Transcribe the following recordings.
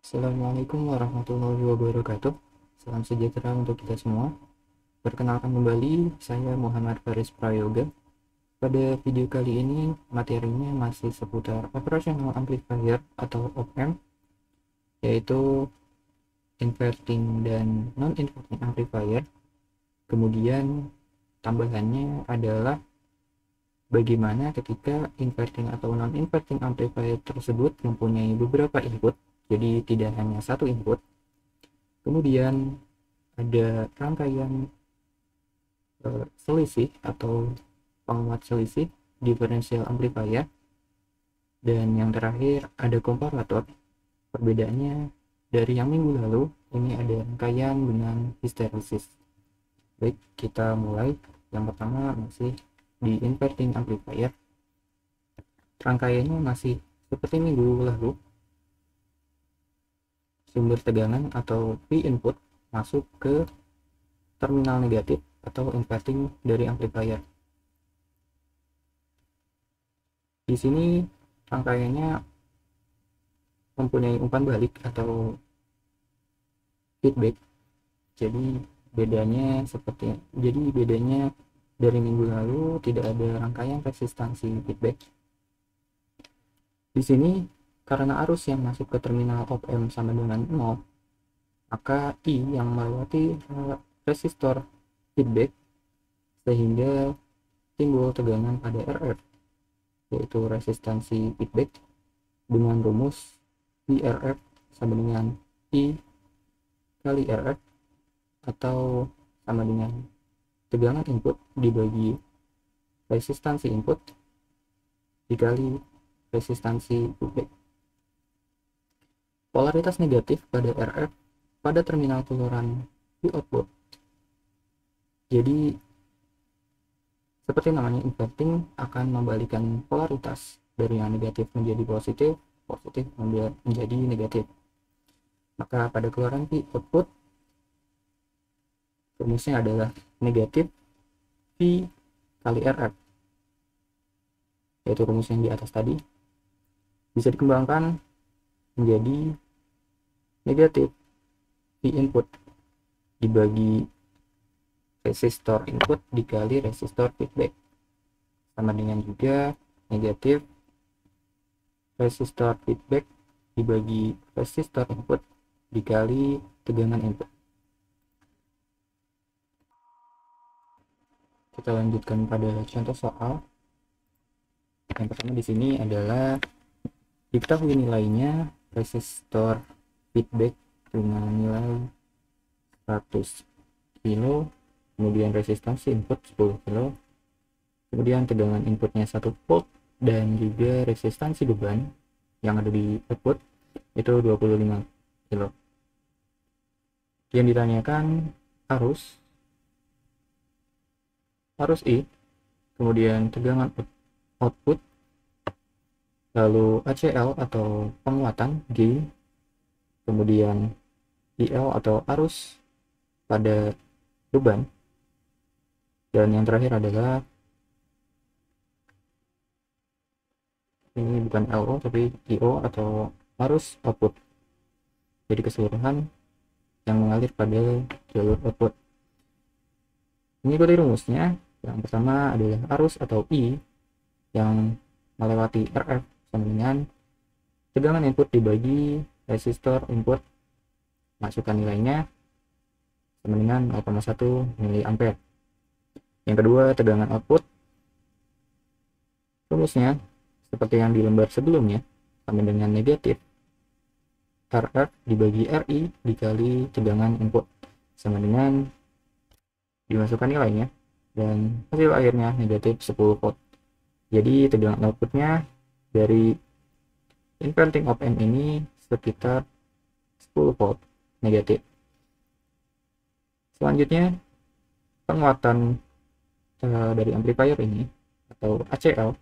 Assalamualaikum warahmatullahi wabarakatuh. Salam sejahtera untuk kita semua. Perkenalkan kembali, saya Muhammad Faris Prayoga. Pada video kali ini, materinya masih seputar operational amplifier atau op-amp, yaitu inverting dan non-inverting amplifier. Kemudian tambahannya adalah bagaimana ketika inverting atau non-inverting amplifier tersebut mempunyai beberapa input, jadi tidak hanya satu input. Kemudian ada rangkaian selisih atau penguat selisih differential amplifier, dan yang terakhir ada komparator. Perbedaannya dari yang minggu lalu, ini ada rangkaian dengan histeresis. Baik, kita mulai. Yang pertama masih di inverting amplifier. Rangkaiannya masih seperti minggu lalu. Sumber tegangan atau P input masuk ke terminal negatif atau inverting dari amplifier. Di sini rangkaiannya mempunyai umpan balik atau feedback. Jadi bedanya dari minggu lalu tidak ada rangkaian resistansi feedback. Di sini karena arus yang masuk ke terminal op-amp sama dengan 0, maka I yang melewati resistor feedback sehingga timbul tegangan pada RF, yaitu resistansi feedback, dengan rumus IRF sama dengan I kali RF, atau sama dengan tegangan input dibagi resistansi input dikali resistansi feedback. Polaritas negatif pada RF pada terminal keluaran di output. Jadi seperti namanya, inverting akan membalikan polaritas dari yang negatif menjadi positif, positif menjadi negatif. Maka pada keluaran di output, rumusnya adalah negatif V kali RF, yaitu rumus yang di atas tadi. Bisa dikembangkan menjadi negatif V input dibagi resistor input dikali resistor feedback, sama dengan juga negatif resistor feedback dibagi resistor input dikali tegangan input. Kita lanjutkan pada contoh soal. Yang pertama di sini adalah diketahui nilainya resistor feedback dengan nilai 100 kilo, kemudian resistansi input 10 kilo, kemudian tegangan inputnya 1 volt, dan juga resistansi beban yang ada di output itu 25 kilo. Yang ditanyakan arus I, kemudian tegangan output, lalu ACL atau penguatan gain, kemudian IL atau arus pada beban, dan yang terakhir adalah ini bukan LO tapi IO atau arus output. Jadi keseluruhan yang mengalir pada jalur output. Mengikuti rumusnya, yang pertama adalah arus atau I yang melewati RF sama dengan tegangan input dibagi resistor input, masukkan nilainya sama dengan 0,1 mA. Yang kedua, tegangan output. Rumusnya seperti yang di lembar sebelumnya, sama dengan negatif RF dibagi RI dikali tegangan input, sama dengan dimasukkan nilainya, dan hasil akhirnya negatif 10 volt. Jadi tegangan outputnya dari inverting op-amp ini sekitar 10 volt negatif. Selanjutnya, penguatan dari amplifier ini atau ACL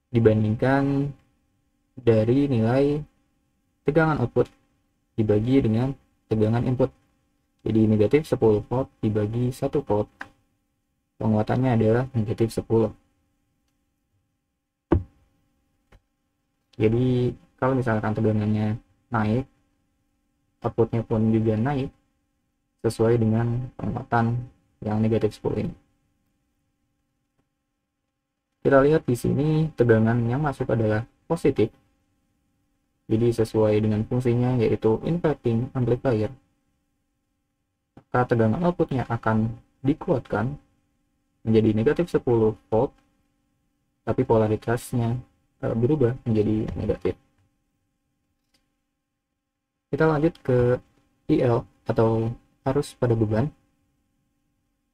dibandingkan dari nilai tegangan output dibagi dengan tegangan input. Jadi negatif 10 volt dibagi 1 volt, penguatannya adalah negatif 10. Jadi kalau misalkan tegangannya naik, outputnya pun juga naik sesuai dengan penguatan yang negatif 10 ini. Kita lihat di sini tegangan yang masuk adalah positif, jadi sesuai dengan fungsinya yaitu inverting amplifier, maka tegangan outputnya akan dikuatkan menjadi negatif 10 volt, tapi polaritasnya berubah menjadi negatif. Kita lanjut ke IL atau arus pada beban.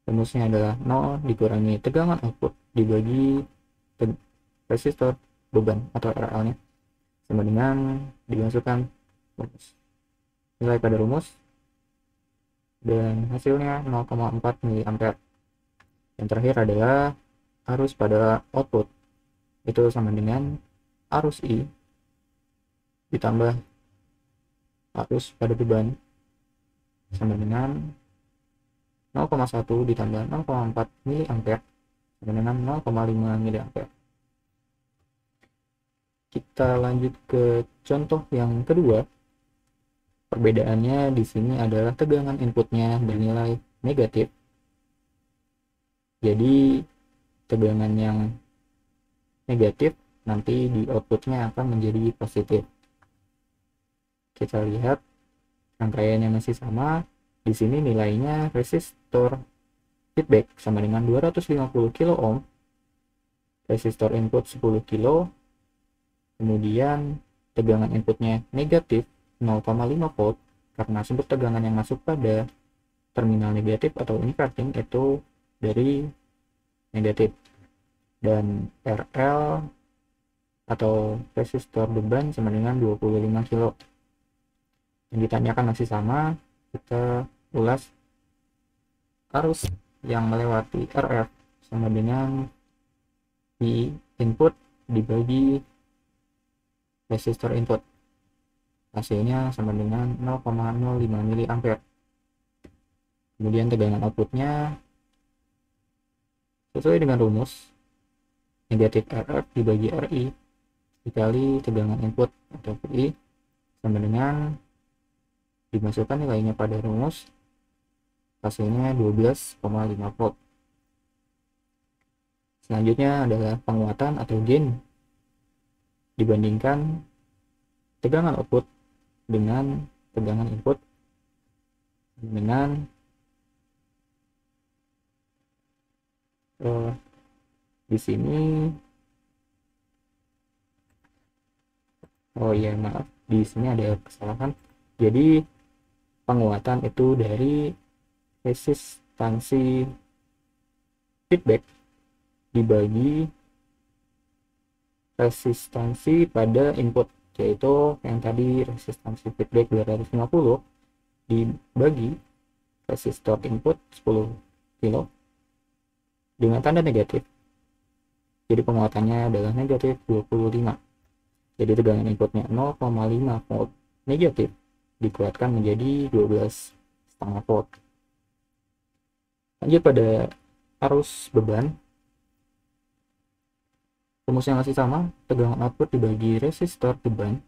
Rumusnya adalah 0 dikurangi tegangan output dibagi resistor beban atau RL nya sama dengan dimasukkan rumus, nilai pada rumus, dan hasilnya 0,4 mA. Yang terakhir adalah arus pada output, itu sama dengan arus I ditambah arus pada beban sama dengan 0,1 ditambah 0,4 mA sama dengan 0,5 mA. Kita lanjut ke contoh yang kedua. Perbedaannya di sini adalah tegangan inputnya bernilai negatif. Jadi tegangan yang negatif nanti di outputnya akan menjadi positif. Kita lihat rangkaiannya masih sama. Di sini nilainya resistor feedback sama dengan 250 kilo ohm, resistor input 10 kilo, kemudian tegangan inputnya negatif 0,5 volt karena sumber tegangan yang masuk pada terminal negatif atau inverting itu dari negatif, dan RL atau resistor beban sama dengan 25 kilo. Yang ditanyakan masih sama, kita ulas arus yang melewati RF sama dengan I input dibagi resistor input, hasilnya sama dengan 0,05 mA. Kemudian tegangan outputnya sesuai dengan rumus, negatif RF dibagi RI dikali tegangan input atau VI sama dengan dimasukkan nilainya pada rumus, hasilnya 12,5 volt. Selanjutnya adalah penguatan atau gain dibandingkan tegangan output dengan tegangan input dengan di sini maaf, di sini ada kesalahan. Jadi penguatan itu dari resistansi feedback dibagi resistansi pada input, yaitu yang tadi resistansi feedback 250 dibagi resistor input 10 kilo dengan tanda negatif, jadi penguatannya adalah negatif 25. Jadi tegangan inputnya 0,5 volt negatif dikuatkan menjadi 12,5 volt. Lanjut pada arus beban. Rumusnya masih sama, tegangan output dibagi resistor beban,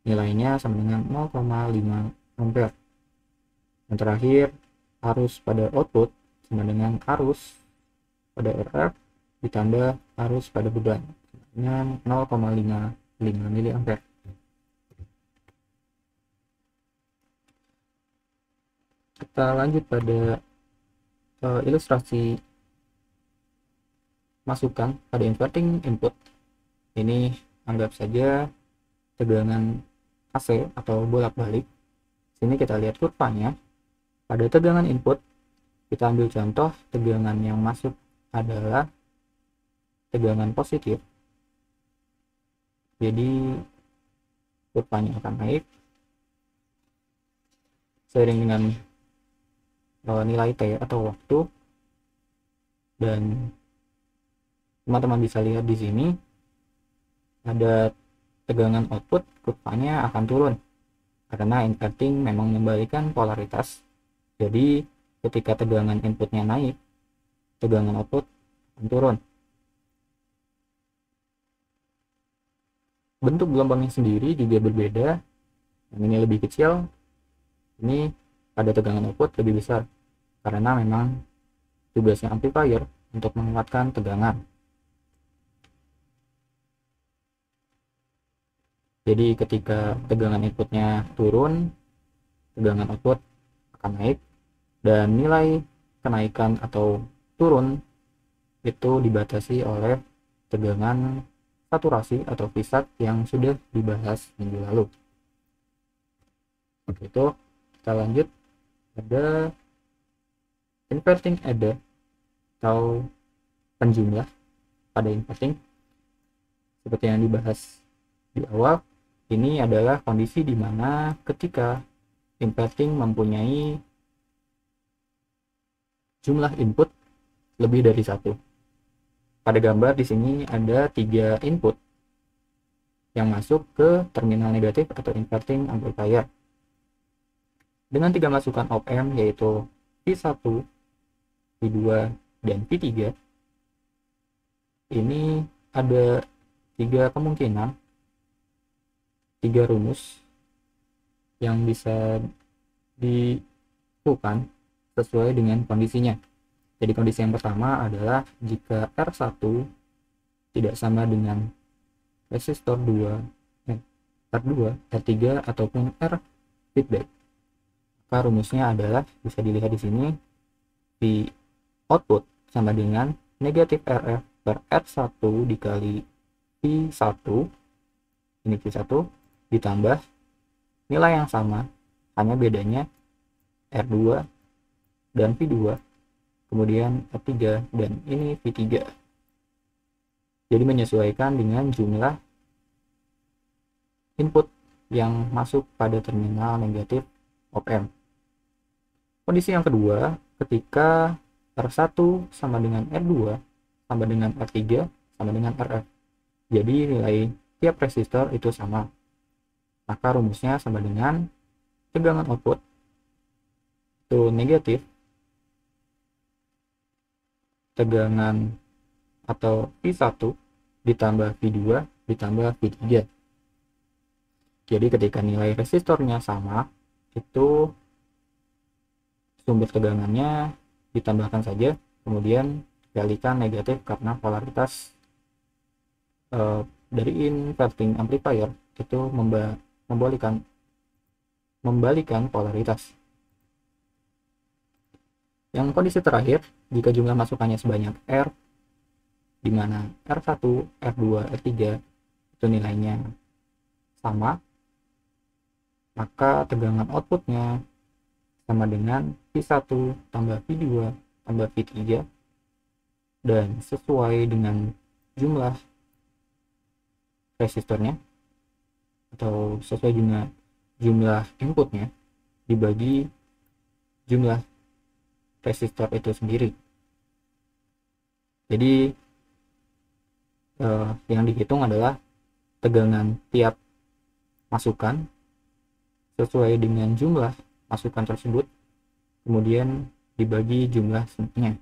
nilainya sama dengan 0,5 ampere. Yang terakhir, arus pada output sama dengan arus pada RF ditambah arus pada beban dengan 0,55 mA. Kita lanjut pada ilustrasi masukan pada inverting input. Ini anggap saja tegangan AC atau bolak-balik. Sini kita lihat kurvanya. Pada tegangan input kita ambil contoh tegangan yang masuk adalah tegangan positif, jadi kurvanya akan naik seiring dengan nilai T atau waktu, dan teman-teman bisa lihat di sini ada tegangan output, kurvanya akan turun karena inverting memang membalikan polaritas. Jadi ketika tegangan inputnya naik, tegangan output akan turun. bentuk gelombangnya sendiri juga berbeda. Yang ini lebih kecil, ini ada tegangan output lebih besar karena memang tugasnya amplifier untuk menguatkan tegangan. Jadi ketika tegangan inputnya turun, tegangan output akan naik, dan nilai kenaikan atau turun itu dibatasi oleh tegangan saturasi atau Vsat yang sudah dibahas minggu lalu. Oke, itu kita lanjut. Ada inverting ada atau penjumlah pada inverting. Seperti yang dibahas di awal, ini adalah kondisi di mana ketika inverting mempunyai jumlah input lebih dari satu. Pada gambar di sini ada 3 input yang masuk ke terminal negatif atau inverting amplifier. Dengan 3 masukan op-amp yaitu V1, V2, dan V3, ini ada 3 kemungkinan, 3 rumus yang bisa dilakukan sesuai dengan kondisinya. Jadi kondisi yang pertama adalah jika R1 tidak sama dengan resistor R2, R3 ataupun R feedback. Maka rumusnya adalah bisa dilihat di sini, V output sama dengan negatif RF per R1 dikali V1, ini V1, ditambah nilai yang sama, hanya bedanya R2 dan V2, kemudian R3, dan ini V3. Jadi menyesuaikan dengan jumlah input yang masuk pada terminal negatif op-amp. Kondisi yang kedua, ketika R1 sama dengan R2 sama dengan R3 sama dengan RF. Jadi nilai tiap resistor itu sama. Maka rumusnya sama dengan tegangan output itu negatif tegangan atau V1 ditambah V2 ditambah V3. Jadi ketika nilai resistornya sama, itu sumber tegangannya ditambahkan saja, kemudian dikalikan negatif karena polaritas dari inverting amplifier itu membalikan polaritas. Yang kondisi terakhir, jika jumlah masukannya sebanyak R, di mana R1, R2, R3 itu nilainya sama, maka tegangan outputnya sama dengan V1 tambah V2 tambah V3, dan sesuai dengan jumlah resistornya atau sesuai dengan jumlah inputnya dibagi jumlah resistor itu sendiri. Jadi yang dihitung adalah tegangan tiap masukan sesuai dengan jumlah masukan tersebut, kemudian dibagi jumlah sennya.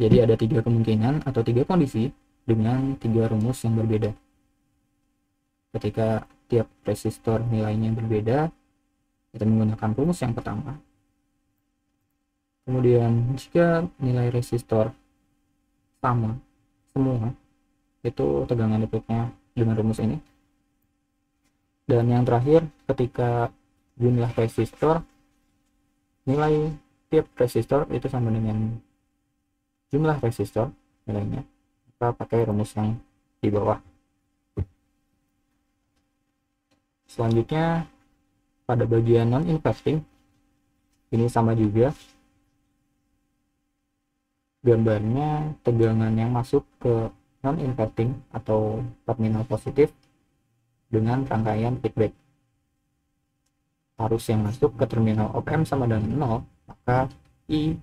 Jadi ada 3 kemungkinan atau 3 kondisi dengan 3 rumus yang berbeda. Ketika tiap resistor nilainya berbeda, kita menggunakan rumus yang pertama. Kemudian jika nilai resistor sama semua, itu tegangan inputnya dengan rumus ini. Dan yang terakhir, ketika jumlah resistor, nilai tiap resistor itu sama dengan jumlah resistor nilainya, kita pakai rumus yang di bawah. Selanjutnya pada bagian non-inverting, ini sama juga gambarnya tegangan yang masuk ke non-inverting atau terminal positif dengan rangkaian feedback. Arus yang masuk ke terminal op-amp sama dengan 0, maka I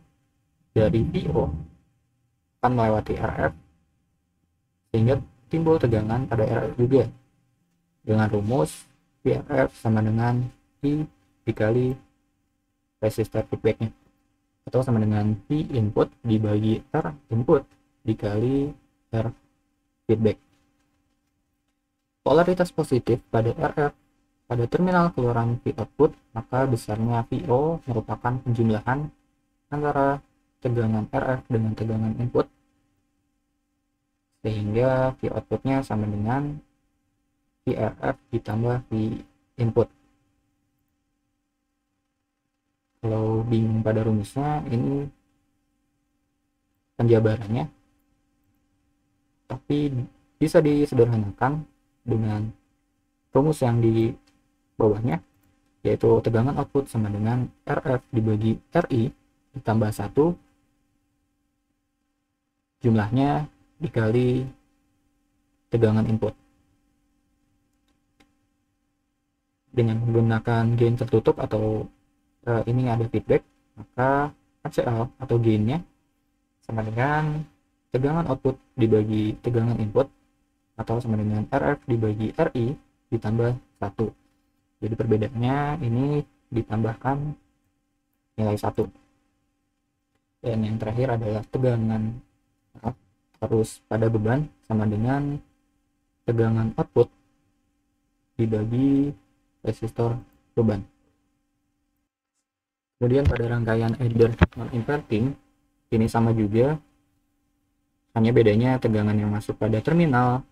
dari VO akan melewati RF sehingga timbul tegangan pada RF juga, dengan rumus VRF sama dengan I dikali resistor feedbacknya, atau sama dengan V input dibagi R input dikali R feedback. polaritas positif pada RF pada terminal keluaran V output, maka besarnya VO merupakan penjumlahan antara tegangan RF dengan tegangan input, sehingga V outputnya sama dengan VRF ditambah V input. Kalau bingung pada rumusnya, ini penjabarannya, tapi bisa disederhanakan dengan rumus yang di bawahnya, yaitu tegangan output sama dengan RF dibagi RI ditambah 1 jumlahnya dikali tegangan input. Dengan menggunakan gain tertutup atau ini ada feedback, maka ACL atau gainnya sama dengan tegangan output dibagi tegangan input atau sama dengan RF dibagi RI ditambah 1. Jadi perbedaannya ini ditambahkan nilai 1. Dan yang terakhir adalah tegangan arus pada beban sama dengan tegangan output dibagi resistor beban. Kemudian pada rangkaian either non-inverting, ini sama juga, hanya bedanya tegangan yang masuk pada terminal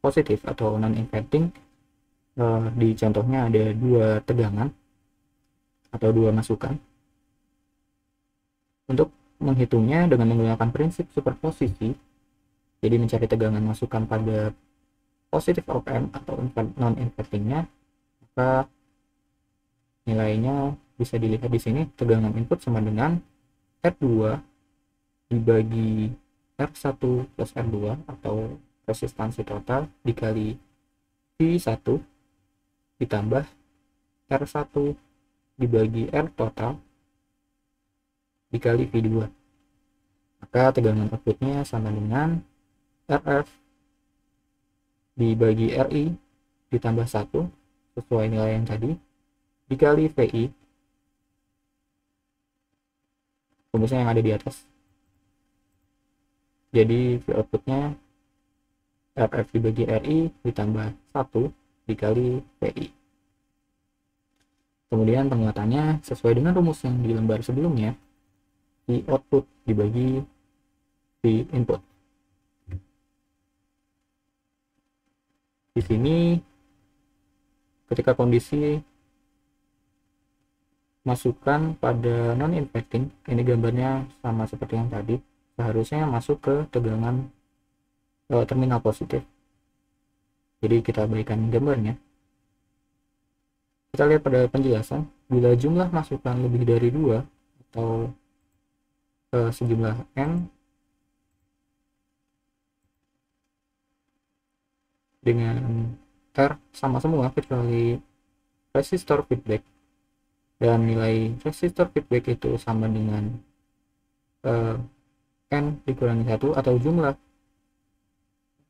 positif atau non-inverting. Di contohnya ada 2 tegangan atau 2 masukan. Untuk menghitungnya dengan menggunakan prinsip superposisi, jadi mencari tegangan masukan pada positif op-amp atau non-invertingnya, maka nilainya bisa dilihat di sini. Tegangan input sama dengan R2 dibagi R1 plus R2 atau resistansi total dikali V1 ditambah R1 dibagi R total dikali V2. Maka tegangan outputnya sama dengan RF dibagi RI ditambah 1 sesuai nilai yang tadi dikali VI, rumusnya yang ada di atas. Jadi V outputnya RF dibagi RI ditambah 1 dikali VI. Kemudian penguatannya sesuai dengan rumus yang di lembar sebelumnya, V output dibagi V input. Di sini ketika kondisi masukan pada non-inverting, ini gambarnya sama seperti yang tadi, seharusnya masuk ke tegangan terminal positif. Jadi kita berikan gambarnya. Kita lihat pada penjelasan, bila jumlah masukan lebih dari 2 atau sejumlah N dengan R sama semua kecuali resistor feedback, dan nilai resistor feedback itu sama dengan N dikurangi 1 atau jumlah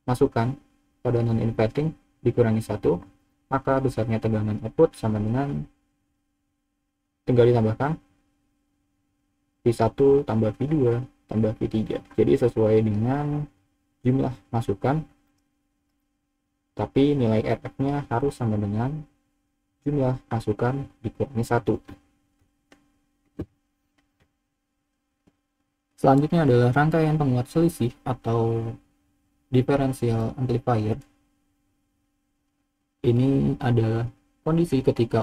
masukan pada non-inverting dikurangi 1, maka besarnya tegangan output sama dengan, tinggal ditambahkan V1 tambah V2 tambah V3. Jadi sesuai dengan jumlah masukan, tapi nilai RF nya harus sama dengan jumlah masukan dikurangi 1. Selanjutnya adalah rangkaian penguat selisih atau differential amplifier. Ini adalah kondisi ketika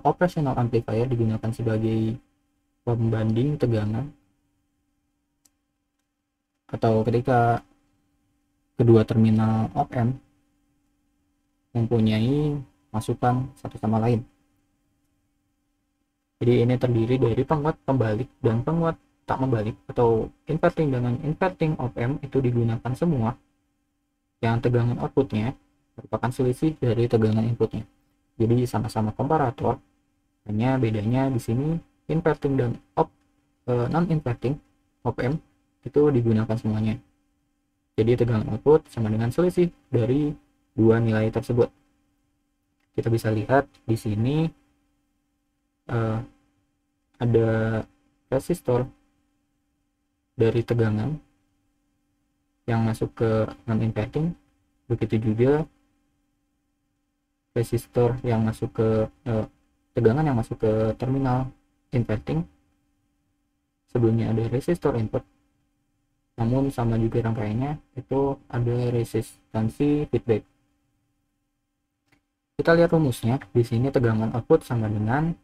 operational amplifier digunakan sebagai pembanding tegangan, atau ketika kedua terminal op-amp mempunyai masukan satu sama lain. Jadi ini terdiri dari penguat pembalik dan penguat tak membalik, atau inverting dengan inverting op-amp itu digunakan semua yang tegangan outputnya merupakan selisih dari tegangan inputnya. Jadi sama-sama komparator, hanya bedanya di sini inverting dan non-inverting op-amp itu digunakan semuanya. Jadi tegangan output sama dengan selisih dari dua nilai tersebut. Kita bisa lihat di sini ada resistor dari tegangan yang masuk ke non-inverting, begitu juga resistor yang masuk ke tegangan yang masuk ke terminal inverting. Sebelumnya ada resistor input, namun sama juga rangkaiannya itu ada resistansi feedback. Kita lihat rumusnya. Di sini tegangan output sama dengan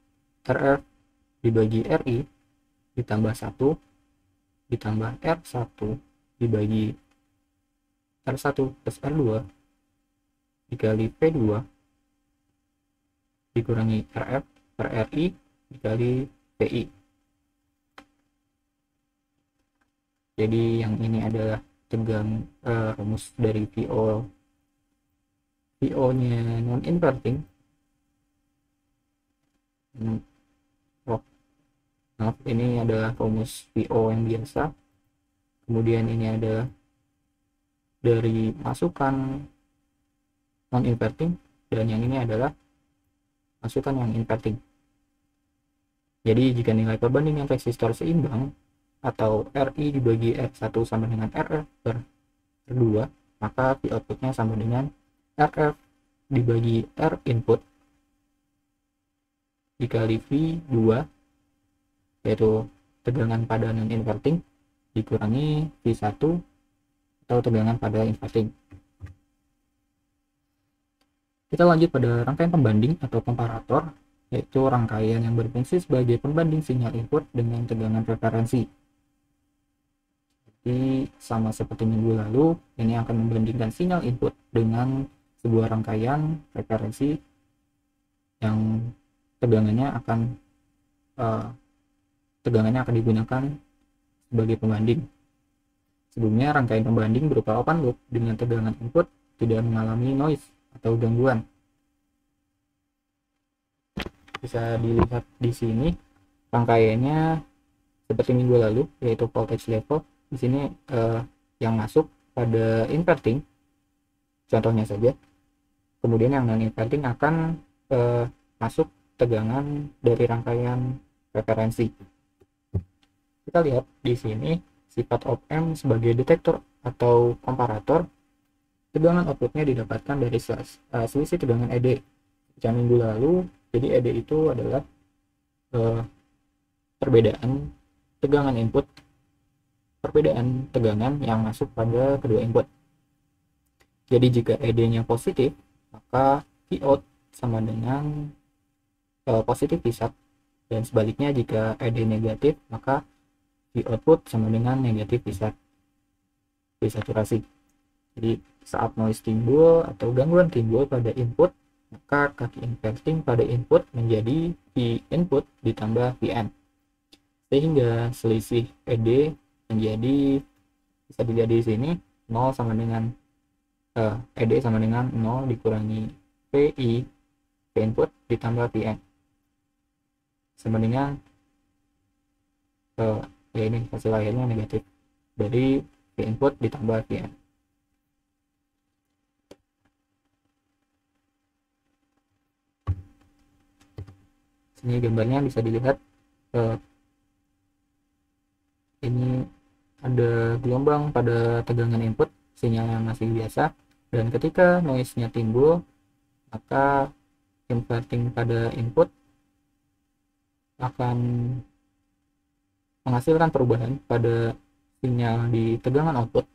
RF dibagi RI ditambah 1 ditambah R1 dibagi R1 plus R2 dikali P2 dikurangi RF per RI dikali PI. Jadi yang ini adalah rumus dari VO nya non inverting. Maaf, ini adalah rumus VO yang biasa. Kemudian ini ada dari masukan non inverting, dan yang ini adalah masukan yang inverting. Jadi jika nilai perbandingan resistor seimbang atau RI dibagi R1 sama dengan RF per R2, maka V outputnya sama dengan RF dibagi R input dikali V2, yaitu tegangan pada non inverting, dikurangi V1 atau tegangan pada inverting. Kita lanjut pada rangkaian pembanding atau komparator, yaitu rangkaian yang berfungsi sebagai pembanding sinyal input dengan tegangan referensi. Jadi sama seperti minggu lalu, ini akan membandingkan sinyal input dengan sebuah rangkaian referensi yang tegangannya akan digunakan sebagai pembanding. Sebelumnya rangkaian pembanding berupa open loop dengan tegangan input tidak mengalami noise atau gangguan. Bisa dilihat di sini rangkaiannya seperti minggu lalu, yaitu voltage level. Di sini yang masuk pada inverting, contohnya saja. Kemudian yang non inverting akan masuk tegangan dari rangkaian referensi. Kita lihat di sini sifat op-amp sebagai detektor atau komparator. Tegangan outputnya didapatkan dari selisih tegangan ED. Jika minggu lalu, jadi ED itu adalah perbedaan tegangan input, perbedaan tegangan yang masuk pada kedua input. Jadi jika ED-nya positif, maka Vout sama dengan positif Vsat, dan sebaliknya jika ED negatif, maka V output sama dengan negatif Vsat, V saturasi. Jadi saat noise timbul atau gangguan timbul pada input, maka kaki inverting pada input menjadi V input ditambah Vn, sehingga selisih ED menjadi, bisa dilihat di sini, 0 sama dengan ED sama dengan 0 dikurangi PI, V input ditambah Vn, sama dengan ya ini hasil akhirnya negatif dari V input ditambah Vn. Sini gambarnya bisa dilihat, ini ada gelombang pada tegangan input, sinyal yang masih biasa, dan ketika noise-nya timbul, maka inverting pada input akan menghasilkan perubahan pada sinyal di tegangan output.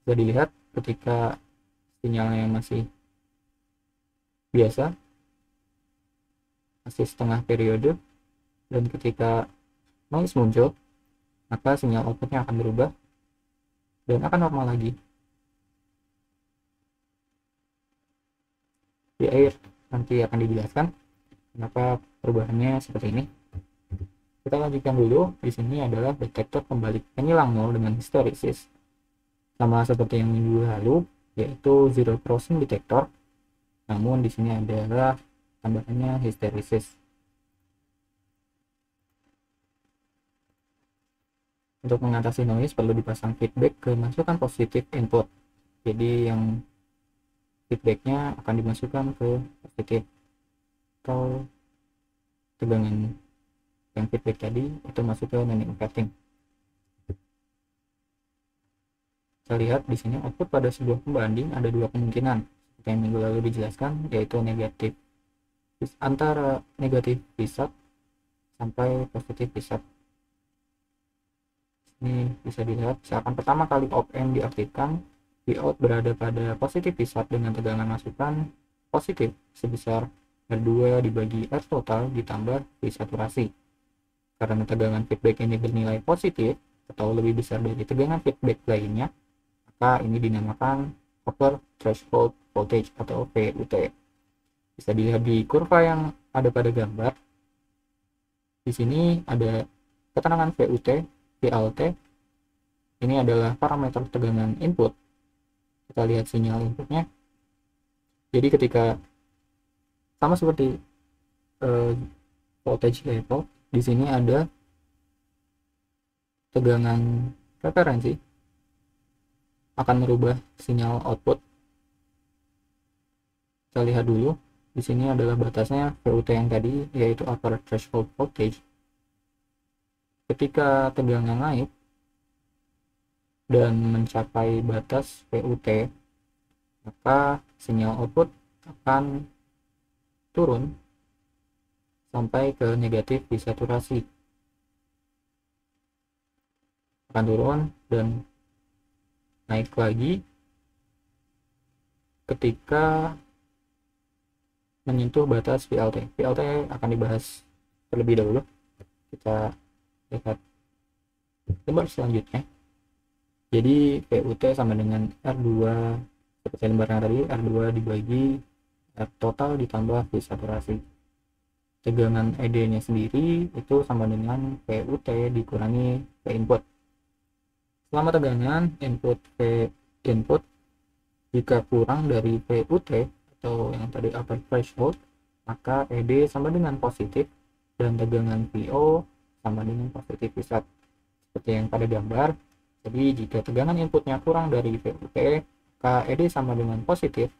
Bisa dilihat ketika sinyalnya masih biasa, masih setengah periode, dan ketika noise muncul, maka sinyal outputnya akan berubah dan akan normal lagi. Di akhir nanti akan dijelaskan kenapa perubahannya seperti ini. Kita lanjutkan dulu. Di sini adalah detektor pembalik penyilang nol dengan histeresis, sama seperti yang minggu lalu, yaitu zero crossing detector. Namun di sini adalah tambahannya histeresis. Untuk mengatasi noise perlu dipasang feedback ke masukan positif input. Jadi yang feedbacknya akan dimasukkan ke positif, atau tegangan yang feedback tadi itu masuk ke non inverting. Kita lihat di sini output pada sebuah pembanding ada dua kemungkinan, yang minggu lalu dijelaskan, yaitu negatif antara negatif V-sat sampai positif V-sat. Ini bisa dilihat seakan pertama kali op-amp diaktifkan, Vout berada pada positif V-sat dengan tegangan masukan positif sebesar R2 dibagi R total ditambah V saturasi. Karena tegangan feedback ini bernilai positif atau lebih besar dari tegangan feedback lainnya, maka ini dinamakan upper threshold voltage atau VUT. Bisa dilihat di kurva yang ada pada gambar. Di sini ada keterangan VUT, VLT. Ini adalah parameter tegangan input. Kita lihat sinyal inputnya. Jadi ketika sama seperti voltage level, di sini ada tegangan referensi akan merubah sinyal output. Kita lihat dulu. Di sini adalah batasnya VUT yang tadi, yaitu upper threshold voltage. Ketika tegangan naik dan mencapai batas VUT, maka sinyal output akan turun sampai ke negatif di saturasi. Akan turun dan naik lagi ketika menyentuh batas VLT. VLT akan dibahas terlebih dahulu. Kita lihat lembar selanjutnya. Jadi VUT sama dengan R2 seperti lembar yang tadi, R2 dibagi R total ditambah V saturasi. Tegangan ED nya sendiri itu sama dengan VUT dikurangi V input. Selama tegangan input V input jika kurang dari VUT atau yang tadi upper threshold, maka ED sama dengan positif dan tegangan VO sama dengan positif V-sat seperti yang pada gambar. Jadi jika tegangan inputnya kurang dari VUT, maka ED sama dengan positif,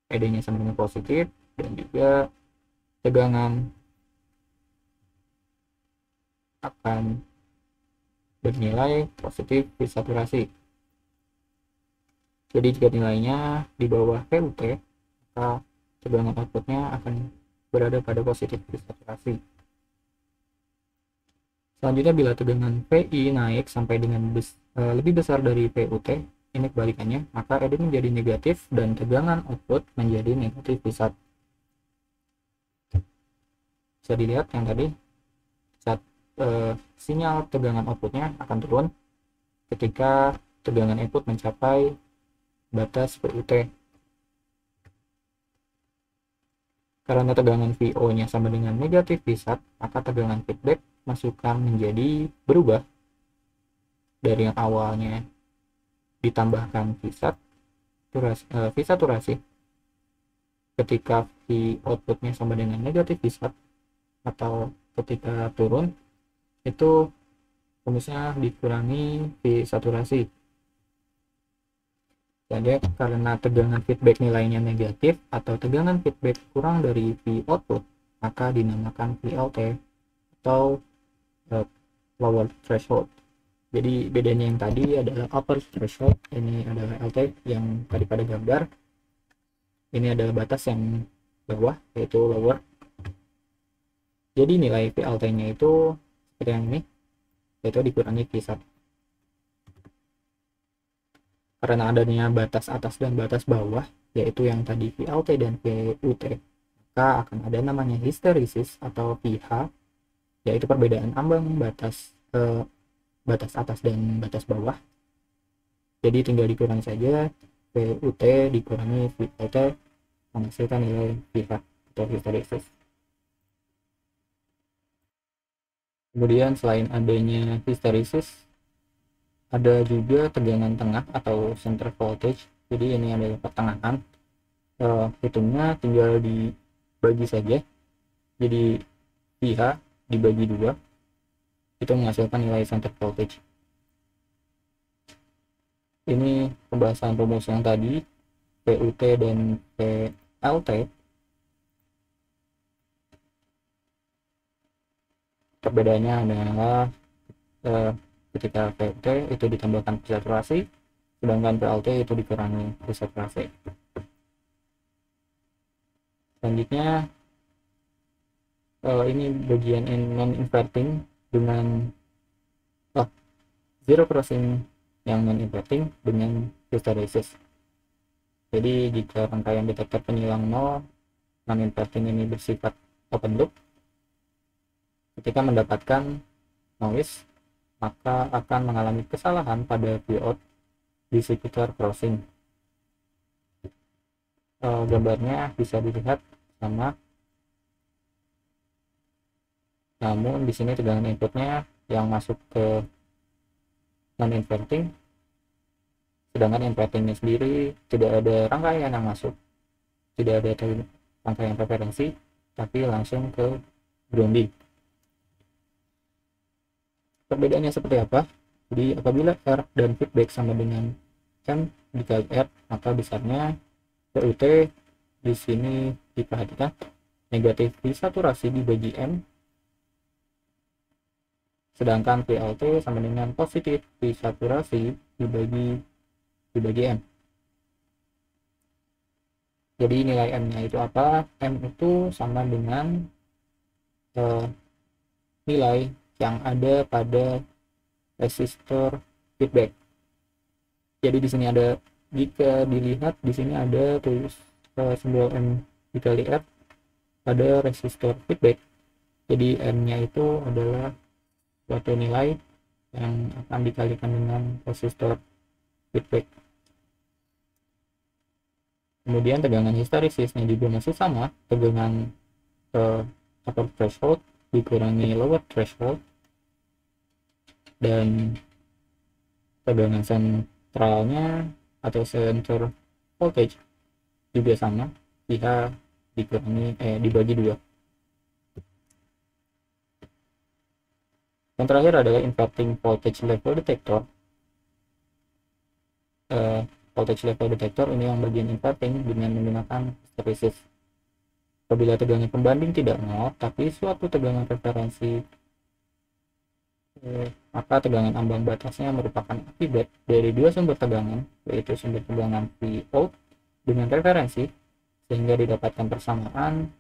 ED nya sama dengan positif, dan juga tegangan akan bernilai positif di saturasi. Jadi jika nilainya di bawah VUT, maka tegangan outputnya akan berada pada positif di saturasi. Selanjutnya, bila tegangan VI naik sampai dengan lebih besar dari VUT, ini kebalikannya, maka ED menjadi negatif dan tegangan output menjadi negatif V-sat. Bisa dilihat yang tadi, saat sinyal tegangan outputnya akan turun ketika tegangan input mencapai batas VUT. Karena tegangan VO-nya sama dengan negatif V-sat, maka tegangan feedback masukan menjadi berubah dari yang awalnya ditambahkan V-sat, V saturasi, ketika V outputnya sama dengan negatif V-sat, atau ketika turun itu rumusnya dikurangi V saturasi. Jadi karena tegangan feedback nilainya negatif atau tegangan feedback kurang dari V output, maka dinamakan VLT atau lower threshold. Jadi bedanya yang tadi adalah upper threshold, ini adalah LT yang tadi pada gambar. Ini adalah batas yang bawah, yaitu lower. Jadi nilai VLT-nya itu seperti yang ini, yaitu dikurangi V-sat. Karena adanya batas atas dan batas bawah, yaitu yang tadi VLT dan VUT, maka akan ada namanya hysteresis atau pH, yaitu perbedaan ambang batas batas atas dan batas bawah. Jadi tinggal dikurangi saja VUT dikurangi VLT menghasilkan nilai pH atau hysteresis. Kemudian selain adanya hysteresis, ada juga tegangan tengah atau center voltage. Jadi ini adalah pertengahan. Hitungnya tinggal dibagi saja. Jadi pH dibagi 2, itu menghasilkan nilai center voltage. Ini pembahasan rumus yang tadi, VUT dan VLT. Perbedaannya adalah ketika VUT itu ditambahkan saturasi, sedangkan PLT itu dikurangi reseprase. Selanjutnya ini bagian non inverting dengan zero crossing yang non inverting dengan hysteresis. Jadi jika rangkaian detektor penyilang 0 non inverting ini bersifat open loop, ketika mendapatkan noise maka akan mengalami kesalahan pada Vout di sekitar crossing. Gambarnya bisa dilihat sama, namun di sini tegangan inputnya yang masuk ke non inverting, sedangkan invertingnya sendiri tidak ada rangkaian yang masuk, tidak ada rangkaian referensi, tapi langsung ke grounding. Perbedaannya seperti apa? Jadi apabila R dan feedback sama dengan M dikali R, maka besarnya PUT di sini diperhatikan negatif di saturasi dibagi M, sedangkan PLT sama dengan positif di saturasi dibagi M. Jadi nilai M-nya itu apa? M itu sama dengan nilai yang ada pada resistor feedback. Jadi di sini ada, jika dilihat di sini ada tulis simbol M dikali R pada resistor feedback. Jadi M-nya itu adalah suatu nilai yang akan dikalikan dengan resistor feedback. Kemudian tegangan histeresisnya juga masih sama, tegangan upper threshold dikurangi lower threshold, dan tegangan sentralnya atau center voltage juga sama, jika dibagi 2. Yang terakhir adalah inverting voltage level detector. Voltage level detector ini yang bagian inverting dengan menggunakan hysteresis. Apabila tegangan pembanding tidak 0 tapi suatu tegangan referensi, maka tegangan ambang batasnya merupakan akibat dari dua sumber tegangan, yaitu sumber tegangan Vout dengan referensi, sehingga didapatkan persamaan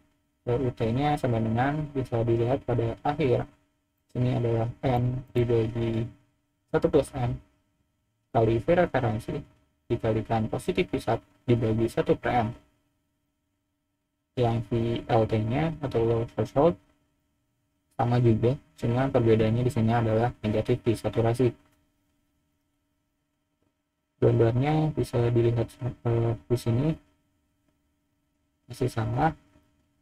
PUT-nya sama dengan, bisa dilihat pada akhir ini adalah N dibagi 1 plus N kali V referensi dikalikan positif V1 dibagi 1 per M, yang VLT-nya atau low threshold sama juga, cuma perbedaannya di sini adalah negatif di saturasi. Gambarnya bisa dilihat di sini masih sama,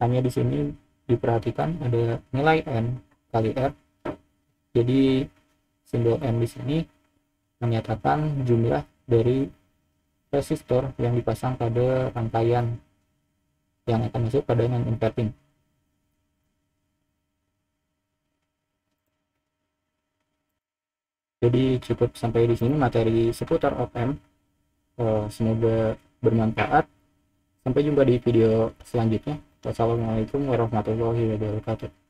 hanya di sini diperhatikan ada nilai N kali R. Jadi simbol M di sini menyatakan jumlah dari resistor yang dipasang pada rangkaian yang akan masuk pada non inverting. Jadi cukup sampai di sini materi seputar op-amp. Semoga bermanfaat. Sampai jumpa di video selanjutnya. Wassalamualaikum warahmatullahi wabarakatuh.